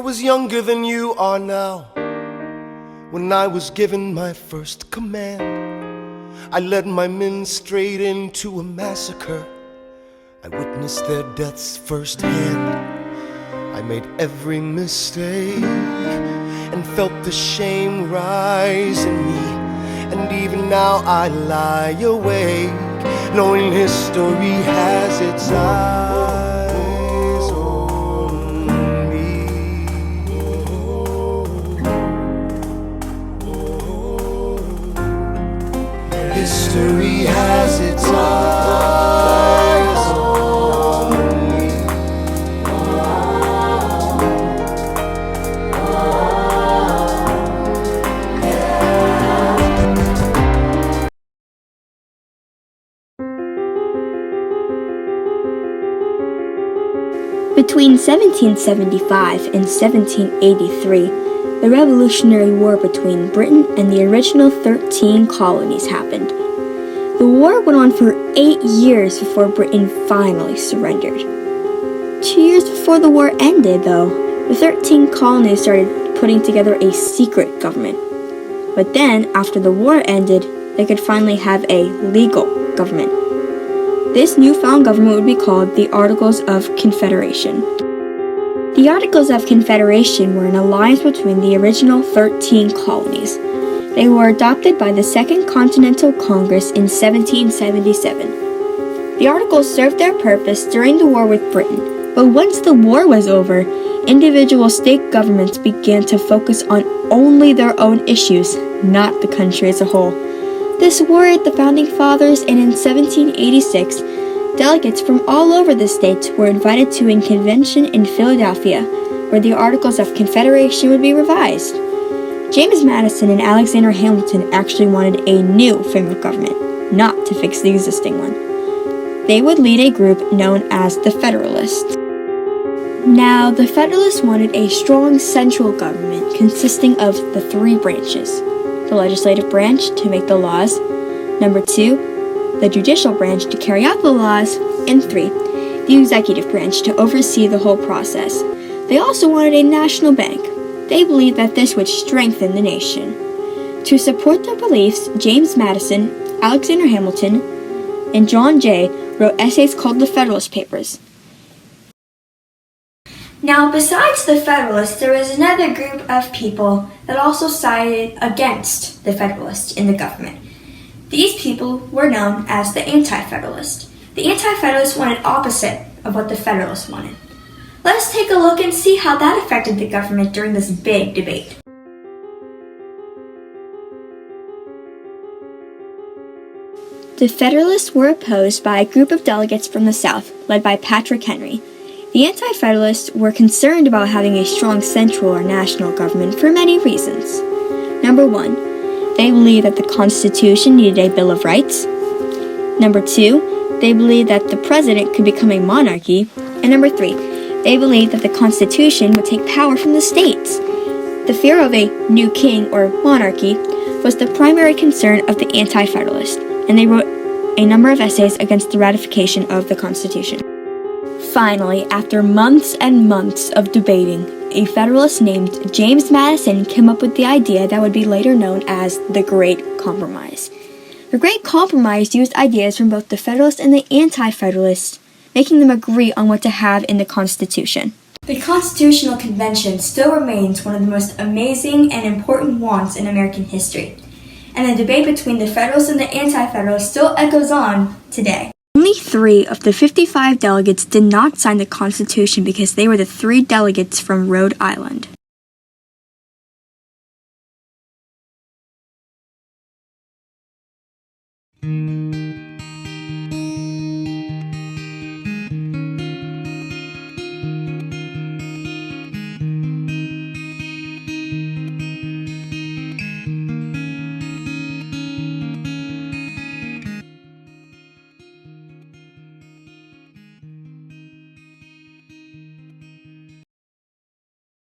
was younger than you are now. When I was given my first command, I led my men straight into a massacre. I witnessed their deaths firsthand. I made every mistake and felt the shame rise in me. And even now I lie awake, knowing history has its eyes on me. History has its eyes on me. Between 1775 and 1783, the Revolutionary War between Britain and the original 13 colonies happened. The war went on for 8 years before Britain finally surrendered. 2 years before the war ended, though, the 13 colonies started putting together a secret government. But then, after the war ended, they could finally have a legal government. This newfound government would be called the Articles of Confederation. The Articles of Confederation were an alliance between the original 13 colonies. They were adopted by the Second Continental Congress in 1777. The Articles served their purpose during the war with Britain, but once the war was over, individual state governments began to focus on only their own issues, not the country as a whole. This worried the Founding Fathers, and in 1786, delegates from all over the states were invited to a convention in Philadelphia, where the Articles of Confederation would be revised. James Madison and Alexander Hamilton actually wanted a new form of government, not to fix the existing one. They would lead a group known as the Federalists. Now, the Federalists wanted a strong central government consisting of the 3 branches: the legislative branch to make the laws, number 2, the judicial branch to carry out the laws, and 3, the executive branch to oversee the whole process. They also wanted a national bank. They believed that this would strengthen the nation. To support their beliefs, James Madison, Alexander Hamilton, and John Jay wrote essays called the Federalist Papers. Now, besides the Federalists, there was another group of people that also sided against the Federalists in the government. These people were known as the Anti-Federalists. The Anti-Federalists wanted opposite of what the Federalists wanted. Let us take a look and see how that affected the government during this big debate. The Federalists were opposed by a group of delegates from the South, led by Patrick Henry. The Anti-Federalists were concerned about having a strong central or national government for many reasons. Number 1, they believed that the Constitution needed a Bill of Rights. Number 2, they believed that the president could become a monarchy. And number 3, they believed that the Constitution would take power from the states. The fear of a new king or monarchy was the primary concern of the Anti-Federalists, and they wrote a number of essays against the ratification of the Constitution. Finally, after months and months of debating, a Federalist named James Madison came up with the idea that would be later known as the Great Compromise. The Great Compromise used ideas from both the Federalists and the Anti-Federalists, making them agree on what to have in the Constitution. The Constitutional Convention still remains one of the most amazing and important wants in American history, and the debate between the Federalists and the Anti-Federalists still echoes on today. Only 3 of the 55 delegates did not sign the Constitution because they were the 3 delegates from Rhode Island.